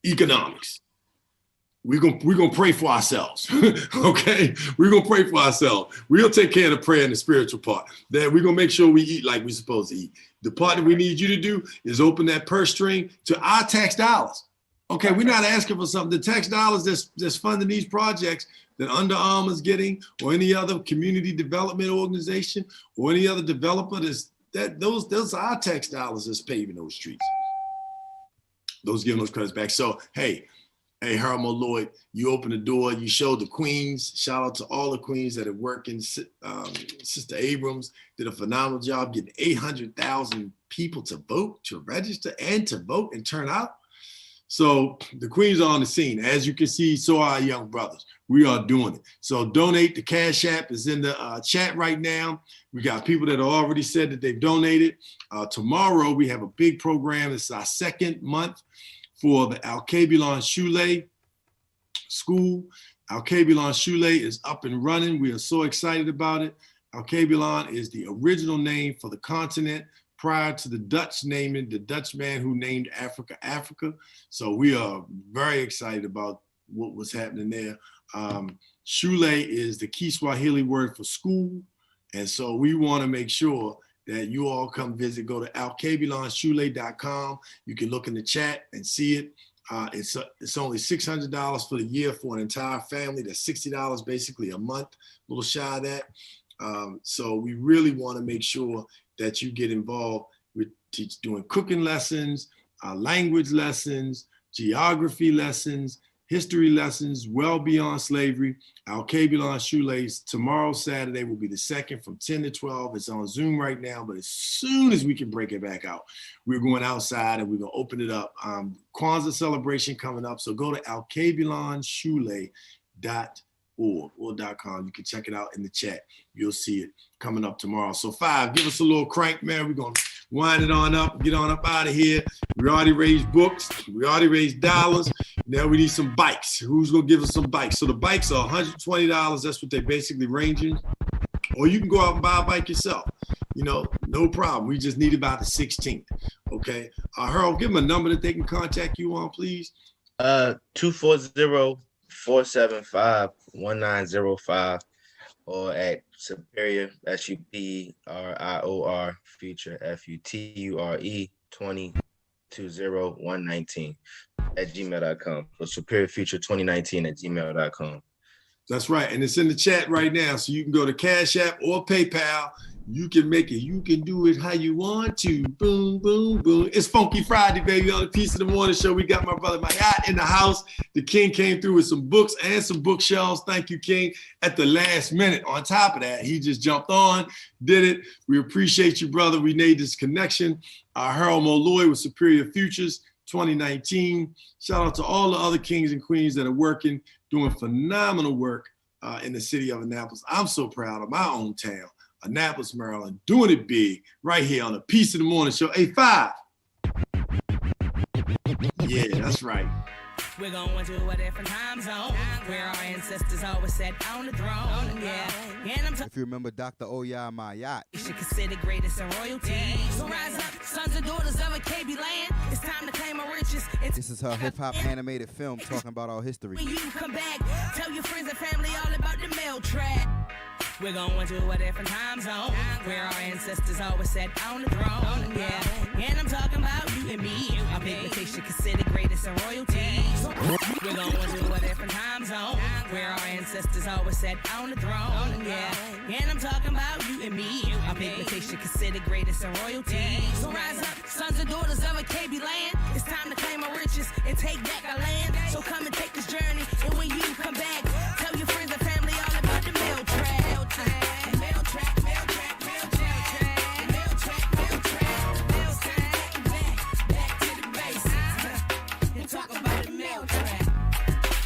economics. We're gonna pray for ourselves. Okay? We're gonna pray for ourselves. We'll take care of the prayer and the spiritual part. Then we're gonna make sure we eat like we're supposed to eat. The part that we need you to do is open that purse string to our tax dollars. Okay, we're not asking for something. The tax dollars that's funding these projects that Under Armour's getting, or any other community development organization, or any other developer, those are our tax dollars that's paving those streets. Those giving those credits back. So, hey, Harold Molloy, you opened the door, you showed the queens. Shout out to all the queens that are working. Sister Abrams did a phenomenal job getting 800,000 people to vote, to register, and to vote and turn out. So the Queens are on the scene. As you can see, so are our young brothers. We are doing it. So donate. The Cash App is in the chat right now. We got people that have already said that they've donated. Tomorrow, we have a big program. It's our second month for the Al-Kabilon Shule School. Al-Kabilon Shule is up and running. We are so excited about it. Al-Kabilon is the original name for the continent prior to the Dutch naming, the Dutch man who named Africa, Africa. So we are very excited about what was happening there. Shule is the Kiswahili word for school. And so we want to make sure that you all come visit. Go to alkabilonshule.com. You can look in the chat and see it. It's only $600 for the year for an entire family. That's $60 basically a month, a little shy of that. So we really want to make sure that you get involved with doing cooking lessons, language lessons, geography lessons, history lessons, well beyond slavery. Al-Kabilon Shula's tomorrow, Saturday, will be the second from 10 to 12. It's on Zoom right now, but as soon as we can break it back out, we're going outside and we're going to open it up. Kwanzaa celebration coming up. So go to alkabilonshule.org or .com. You can check it out in the chat. You'll see it coming up tomorrow. So 5, give us a little crank, man. We're going to wind it on up, get on up out of here. We already raised books. We already raised dollars. Now we need some bikes. Who's going to give us some bikes? So the bikes are $120. That's what they basically ranging. Or you can go out and buy a bike yourself. No problem. We just need about the 16th. Okay. Harold, give them a number that they can contact you on, please.
240-475-1905 or at Superior, SUPRIOR, Future, FUTURE 2020-119 at gmail.com. So Superior Future 2019 at gmail.com.
That's right. And it's in the chat right now. So you can go to Cash App or PayPal. You can make it. You can do it how you want to. Boom, boom, boom. It's Funky Friday, baby, on the Piece of the Morning Show. We got my brother Mayat in the house. The King came through with some books and some bookshelves. Thank you, King. At the last minute, on top of that, he just jumped on, did it. We appreciate you, brother. We made this connection. Harold Molloy with Superior Futures 2019. Shout out to all the other kings and queens that are working, doing phenomenal work in the city of Annapolis. I'm so proud of my own town. Annapolis, Maryland, doing it big right here on the Piece of the Morning Show. Hey, 5. Yeah, that's right.
We're going to a different time zone where our ancestors always sat on the throne. Yeah. And
if you remember Dr. Oya Mayat,
you should consider greatest in royalty. So rise up, sons and daughters of a KB land. It's time to claim our riches.
This is her hip-hop animated film talking about our history.
When you come back, tell your friends and family all about the mail track. We're going to a different time zone where our ancestors always sat on the throne. Yeah. And I'm talking about you and me. Our pigmentation considered greatest in royalty. We're going to a different time zone where our ancestors always sat on the throne. Yeah. And I'm talking about you and me. Our pigmentation considered greatest in royalty. So rise up, sons and daughters of a KB land. It's time to claim our riches and take back our land. So come and take this journey. And when you come back, tell your friends and family all about the mail track.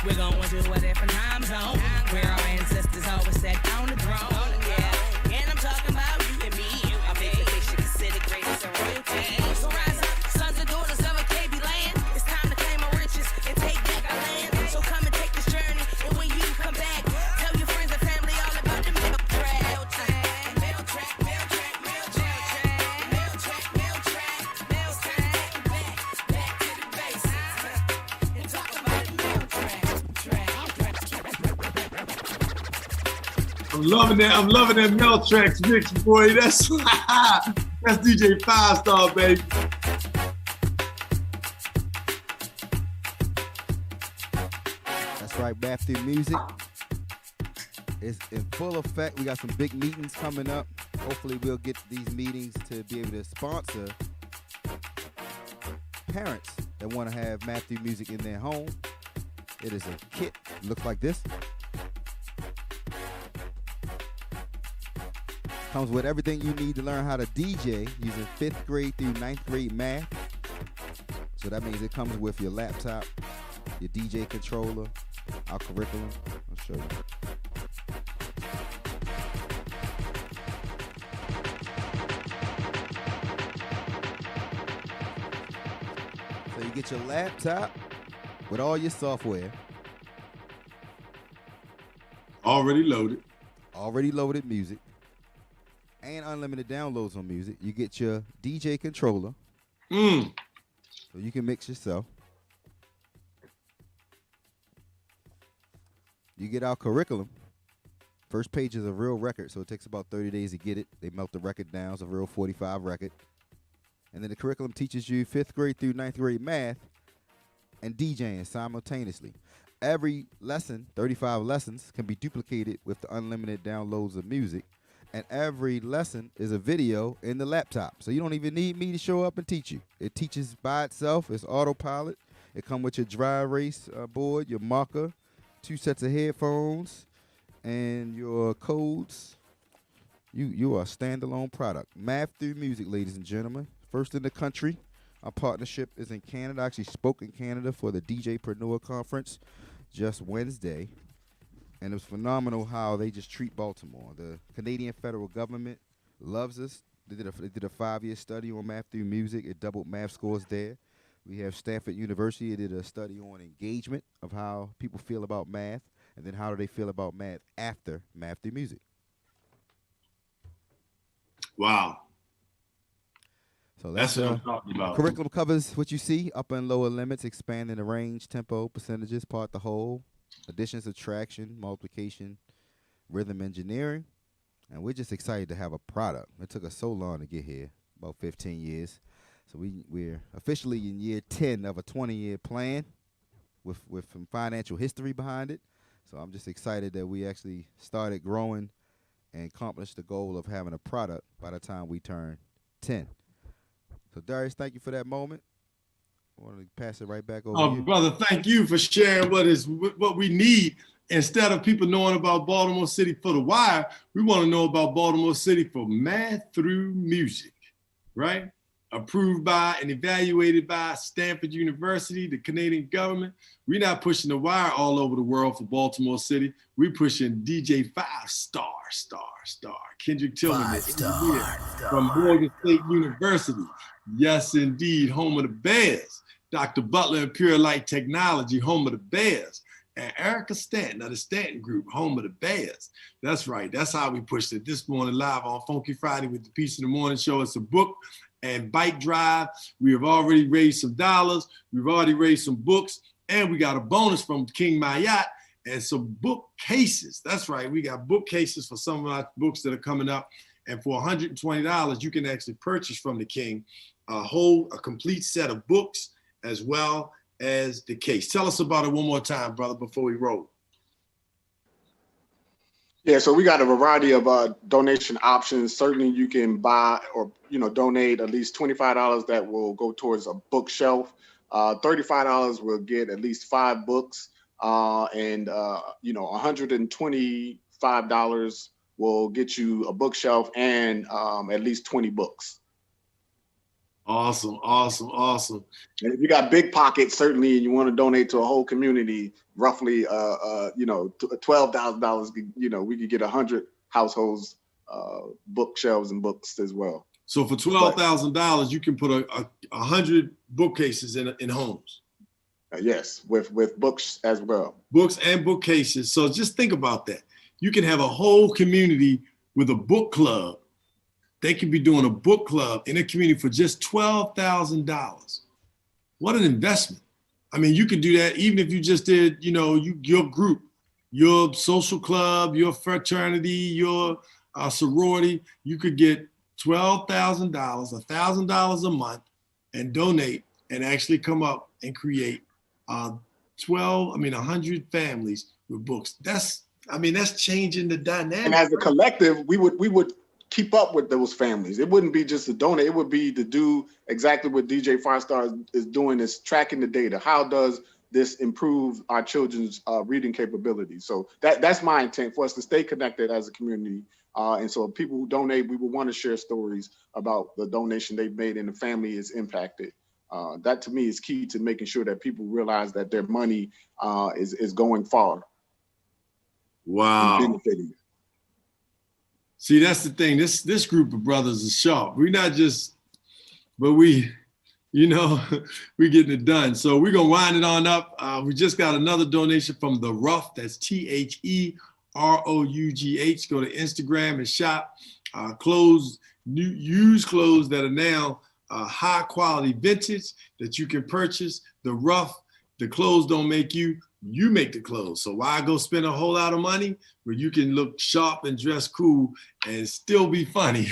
We're going to a different time zone where our ancestors always sat on the throne. Yeah. And I'm talking about you and me. Our pigmentation considered greatest in royalty. So rise up, sons and daughters of a KB land. It's time to claim our riches and take back our land. So come and take this journey. And when you come back, tell your friends and family all about the mail track. Mail track, mail track, mail track, mail track, mail track, mail track, mail track, back to the base. And talk about the mail track.
I'm loving that Mel Tracks mix, boy. That's DJ 5 Star, baby.
That's right, Matthew Music is in full effect. We got some big meetings coming up. Hopefully we'll get these meetings to be able to sponsor parents that want to have Matthew Music in their home. It is a kit. Looks like this. Comes with everything you need to learn how to DJ using 5th grade through 9th grade math. It's So that means it comes with your laptop, your DJ controller, our curriculum. I'll show you. So you get your laptop with all your software.
Already loaded
music. And unlimited downloads on music. You get your DJ controller. So you can mix yourself. You get our curriculum. First page is a real record, so it takes about 30 days to get it. They melt the record down. It's a real 45 record. And then the curriculum teaches you 5th grade through 9th grade math and DJing simultaneously. Every lesson, 35 lessons, can be duplicated with the unlimited downloads of music. And every lesson is a video in the laptop. So you don't even need me to show up and teach you. It teaches by itself. It's autopilot. It comes with your dry erase board, your marker, 2 sets of headphones, and your codes. You are a standalone product. Math through music, ladies and gentlemen. First in the country. Our partnership is in Canada. I actually spoke in Canada for the DJpreneur Conference just Wednesday. And it was phenomenal how they just treat Baltimore. The Canadian federal government loves us. They did a 5-year study on math through music. It doubled math scores there. We have Stanford University. They did a study on engagement of how people feel about math, and then how do they feel about math after math through music.
Wow.
So that's
what I'm talking about.
Curriculum covers what you see, upper and lower limits, expanding the range, tempo, percentages, part the whole, addition, subtraction, multiplication, rhythm engineering. And we're just excited to have a product. It took us so long to get here, about 15 years. So we're officially in year 10 of a 20-year plan with some financial history behind it. So I'm just excited that we actually started growing and accomplished the goal of having a product by the time we turn 10. So Darius, thank you for that moment. I want to pass it right back over to you.
Brother, thank you for sharing what we need. Instead of people knowing about Baltimore City for the wire, we want to know about Baltimore City for math through music, right? Approved by and evaluated by Stanford University, the Canadian government. We're not pushing the wire all over the world for Baltimore City. We're pushing DJ 5-star. Kendrick Tillman from Morgan State University. Yes, indeed, home of the Bears. Dr. Butler and Pure Light Technology, home of the Bears. And Erica Stanton of the Stanton Group, home of the Bears. That's right. That's how we pushed it this morning live on Funky Friday with the Peace in the Morning Show. It's a book and bike drive. We have already raised some dollars. We've already raised some books. And we got a bonus from King Mayat and some bookcases. That's right. We got bookcases for some of our books that are coming up. And for $120, you can actually purchase from the King a complete set of books as well as the case. Tell us about it one more time, brother, before we roll.
Yeah, so we got a variety of donation options. Certainly you can buy or, donate at least $25 that will go towards a bookshelf. $35 will get at least 5 books. And $125 will get you a bookshelf and at least 20 books.
Awesome.
And if you got big pockets, certainly, and you want to donate to a whole community, roughly, $12,000, we could get 100 households, bookshelves and books as well.
So for $12,000, you can put 100 bookcases in homes.
Yes, with books as well.
Books and bookcases. So just think about that. You can have a whole community with a book club. They could be doing a book club in a community for just $12,000. What an investment. I mean, you could do that even if you just did, your group, your social club, your fraternity, your sorority. You could get $12,000, $1,000 a month and donate and actually come up and create 100 families with books. That's changing the dynamic.
And as a collective, we would keep up with those families. It wouldn't be just to donate. It would be to do exactly what DJ 5-star is doing, is tracking the data. How does this improve our children's reading capabilities? So that's my intent, for us to stay connected as a community. And so people who donate, we would want to share stories about the donation they've made and the family is impacted That to me is key to making sure that people realize that their money is going far.
Wow.
Benefiting.
See, that's the thing. This group of brothers is sharp. We're not just, but we, we getting it done. So we're gonna wind it on up. We just got another donation from The Rough. That's TheRough. Go to Instagram and shop clothes, used clothes that are now high quality vintage that you can purchase. The Rough, the clothes don't make you make the clothes. So why go spend a whole lot of money where you can look sharp and dress cool and still be funny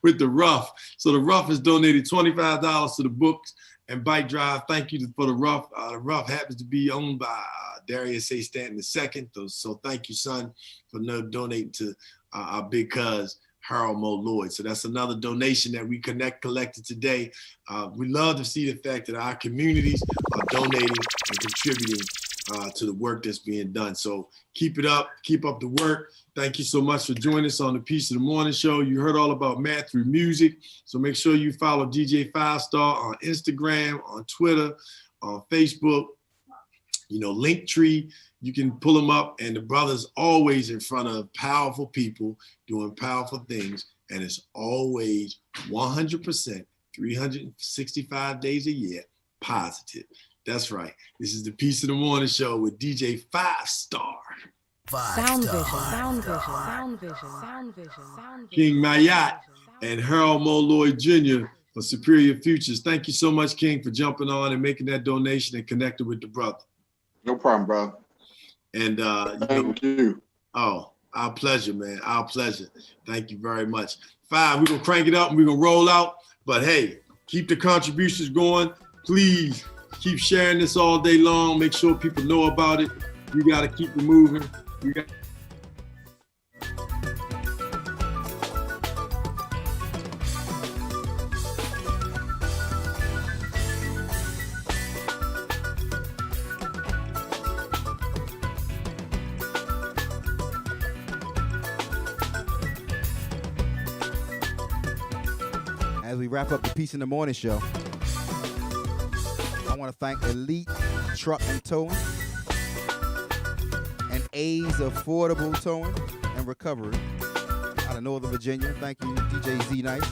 with The Rough. So The Rough has donated $25 to the books and bike drive. Thank you for The Rough. The Rough happens to be owned by Darius A. Stanton II. So thank you, son, for donating to our big cuz, Harold Mo Lloyd. So that's another donation that we collected today. We love to see the fact that our communities are donating and contributing to the work that's being done. So keep it up, keep up the work. Thank you so much for joining us on the Peace of the Morning Show. You heard all about Matt through music. So make sure you follow DJ 5 Star on Instagram, on Twitter, on Facebook, Linktree. You can pull them up, and the brother's always in front of powerful people doing powerful things, and it's always 100%, 365 days a year, positive. That's right. This is the Peace of the Morning Show with DJ 5 Star.
Sound vision.
King Mayat and Harold Mo Lloyd Jr. for Superior Futures. Thank you so much, King, for jumping on and making that donation and connecting with the brother.
No problem, bro.
And
thank you.
Oh, our pleasure, man. Our pleasure. Thank you very much. 5, we're gonna crank it up and we're gonna roll out. But hey, keep the contributions going. Please keep sharing this all day long. Make sure people know about it. You gotta keep it moving.
As we wrap up the Peace in the Morning Show, I want to thank Elite Truck and Towing and A's Affordable Towing and Recovery out of Northern Virginia. Thank you, DJ Z Nice.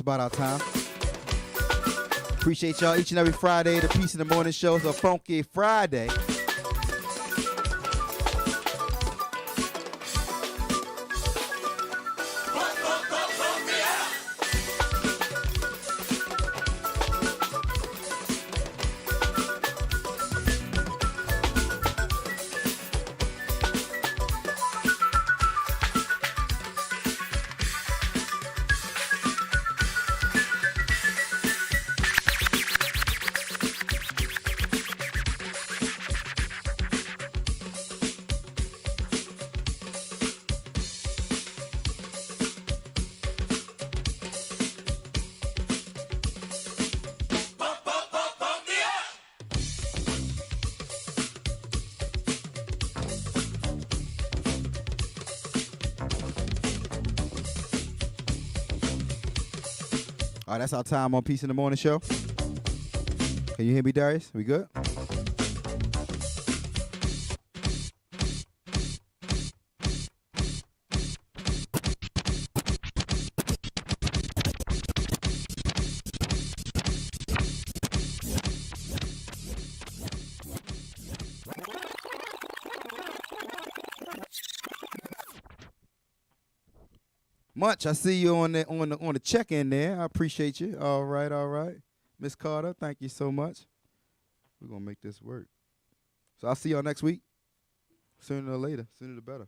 about our time. Appreciate y'all each and every Friday. The Peace in the Morning show is a funky Friday. All right, that's our time on Peace in the Morning show. Can you hear me, Darius? We good? Munch, I see you on the check-in there. I appreciate you. All right. Miss Carter, thank you so much. We're gonna make this work. So I'll see y'all next week. Sooner or later. Sooner the better.